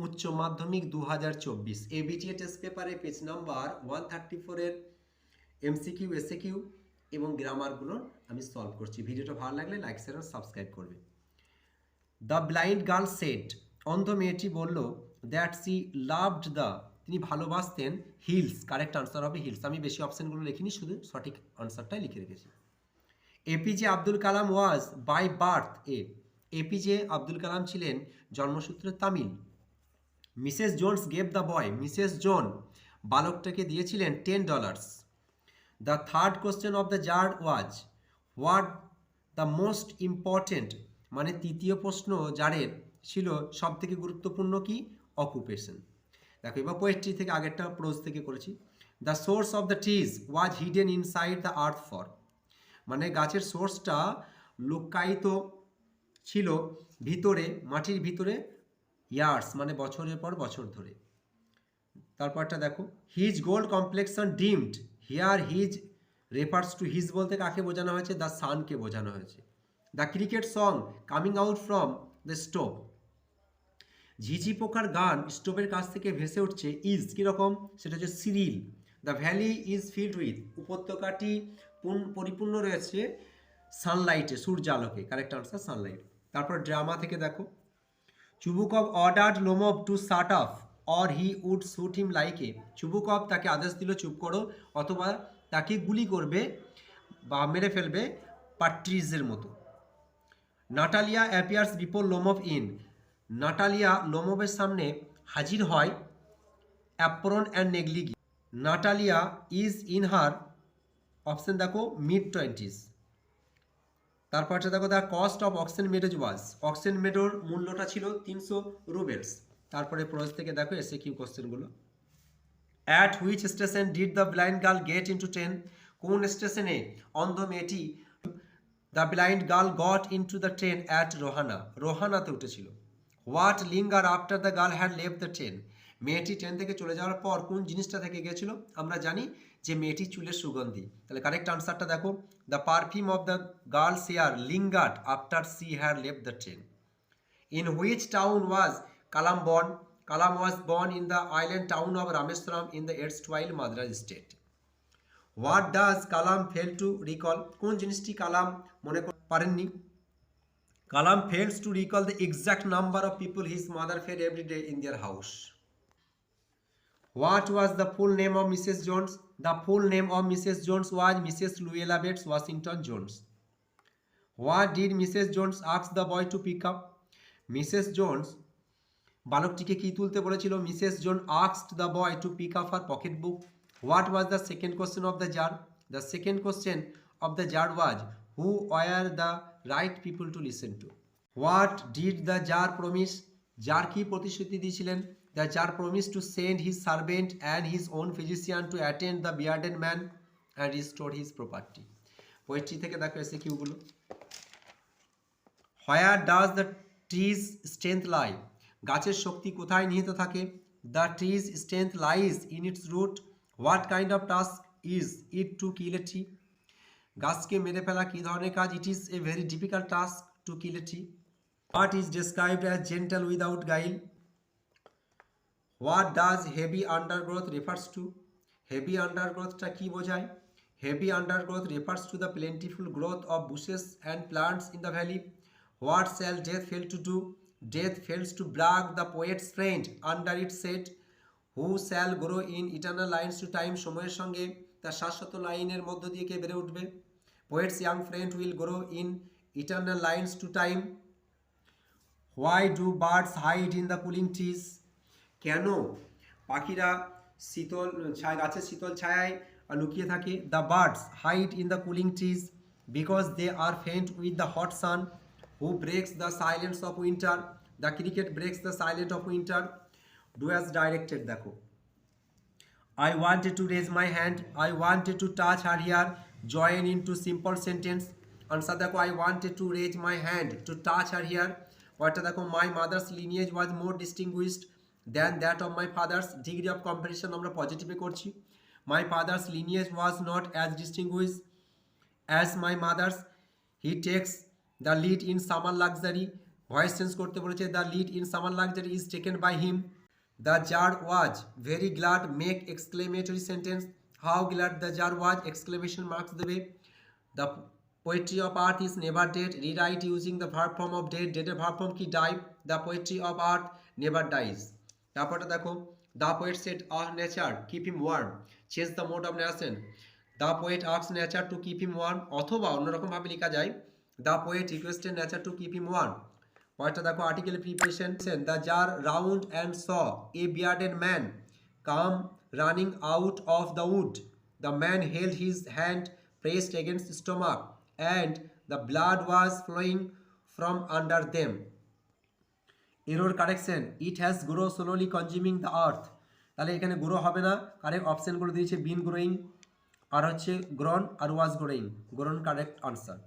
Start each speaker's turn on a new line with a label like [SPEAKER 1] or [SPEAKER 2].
[SPEAKER 1] উচ্চ মাধ্যমিক 2024 ABTA test পেপারে পেজ নাম্বার 134 এর এমসিকিউ এসএকিউ এবং গ্রামারগুলো আমি সলভ করছি। ভিডিওটা ভালো লাগলে লাইক শেয়ার আর সাবস্ক্রাইব করবে। দ্য ব্লাইন্ড গার্ল সেড, অন্ধ মেয়েটি বলল, দ্যাট সি লাভড দ্য, তিনি ভালোবাসতেন হিলস। কারেক্ট আনসার হবে হিলস। আমি বেশি অপশনগুলো লিখিনি, শুধু সঠিক আনসারটাই লিখে রেখেছি। A P J Abdul Kalam was by birth A P J Abdul Kalam ছিলেন জন্মসূত্রে Tamil. Mrs Jones gave the boy, Mrs Jones বালকটাকে দিয়েছিলেন $10। The third question of the jar was what the most important, মানে তৃতীয় প্রশ্ন জারের ছিল সব থেকে গুরুত্বপূর্ণ কি? অকুপেশন। দেখো এবার পোয়েট্রি থেকে, আগেরটা প্রোজ থেকে করেছি। The source of the trees was hidden inside the earth for, মানে গাছের সোর্সটা লুকায়িত ছিল ভিতরে, মাটির ভিতরে, ইয়ার্স মানে বছরের পর বছর ধরে। তারপরটা দেখো, his gold complexion deemed, here his refers to his বলতে কাকে বোঝানো হয়েছে? দ্য সানকে বোঝানো হয়েছে। The cricket song coming out from the stove, ঝিঝি পোকার গান স্টোভের কাছ থেকে ভেসে উঠছে, ইজ কীরকম? সেটা হচ্ছে সিরিল। The valley is filled with, উপত্যকাটি পরিপূর্ণ রয়েছে সানলাইটে, সূর্যালোকে। Correct answer sunlight. তারপর ড্রামা থেকে দেখো, Chubukov ordered Lomov to shut off or he would shoot him like a, Chubukov তাকে আদেশ দিল চুপ করো, অথবা তাকে গুলি করবে বা মেরে ফেলবে পাট্রিজের মতো। Natalia appears before Lomov in, Natalia লোমভের সামনে হাজির হয় apron and negligee. Natalia is in her, option দেখো, মিড-20s। তারপরটা দেখো, the cost of oxen meadows was, oxen মেডোর মূল্যটা ছিল 300 রুবেলস। তারপরে প্রোজ থেকে দেখো এসে কিউ কোশ্চেনগুলো। At which station did the blind girl get into train, কোন স্টেশনে অন্ধ মেয়েটি the blind girl got into the train? At Rohana, রোহানাতে উঠেছিল। What linger after the girl had left the train, মেয়েটি ট্রেন থেকে চলে যাওয়ার পর কোন জিনিসটা থেকে গেছিল? আমরা জানি যে মেয়েটি চুলের সুগন্ধি। তাহলে কারেক্ট আনসারটা দেখো, the perfume of the girl's hair lingered after she had left the train. In which town was Kalam born, Kalam was born in the island town of Rameswaram in the erstwhile Madras state. What does Kalam fail to recall, কোন জিনিসটি কালাম মনে পারেননি? Kalam fails to recall the exact number of people his mother fed every day in their house. What was the full name of Mrs. Jones? The full name of Mrs. Jones was Mrs. Luella Bates Washington Jones. What did Mrs. Jones ask the boy to pick up? Mrs. Jones বালকটিকে কি তুলতে বলেছিল? Mrs. Jones asked the boy to pick up her pocketbook. What was the second question of the jar? The second question of the jar was, who were the right people to listen to? What did the jar promise? jar কি প্রতিশ্রুতি দিয়েছিলেন? The jar promised to send his servant and his own physician to attend the bearded man and restore his property. Poetry থেকে দেখো এসে কিউগুলো। Where does the tree's strength lie? গাছের শক্তি কোথায় নিহিত থাকে? The tree's strength lies in its root. What kind of task is it to kill a tree? গাছকে মেরে ফেলা কি ধরনের কাজ? It is a very difficult task to kill a tree. What is described as gentle without guile? What does heavy undergrowth refers to? Heavy undergrowth টা কি বোঝায়? Heavy undergrowth refers to the plentiful growth of bushes and plants in the valley. What shall death fail to do? Death fails to brag the poet's friend under its shade. Who shall grow in eternal lines to time? সময়ের সঙ্গে তার শাশ্বত লাইনের মধ্য দিয়ে কে বেড়ে উঠবে? Poet's young friend will grow in eternal lines to time. Why do birds hide in the cooling trees? কেন পাখিরা শীতল ছায়া, গাছের শীতল ছায়ায় লুকিয়ে থাকে? The birds hide in the cooling trees because they are faint with the hot sun. Who breaks the silence of winter? The cricket breaks the silent of winter. Do as directed দেখো, I wanted to raise my hand, I wanted to touch her hair, join into simple sentence. Answer দেখো, I wanted to raise my hand to touch her hair. পরটা দেখো, my mother's lineage was more distinguished than that of my father's. Degree of comparison আমরা পজিটিভে করছি। My father's lineage was not as distinguished as my mother's. He takes the lead in summer luxury. Voice change করতে বলেছে, the lead in summer luxury is taken by him. The jar was very glad, make exclamatory sentence, how glad the jar was, exclamation marks দেবে। The poetry of earth is never dead, rewrite using the verb form of dead, ডেডের verb form কি die, the poetry of earth never dies. তারপরটা দেখো, the poet said of nature keep him warm, change the mode of narration, the poet asks nature to keep him warm, অথবা অন্যরকমভাবে লেখা যায় the poet requested nature to keep him warm. পরেরটা দেখো, article preparation, the czar round and saw a bearded man come running out of the wood, the man held his hand pressed against stomach and the blood was flowing from under them. Error correction, it has grow slowly consuming the earth, তাহলে এখানে grow হবে না, correct অপশনগুলো দিয়েছে বিন growing আর হচ্ছে grown আর ওয়াজ growing, grown correct answer.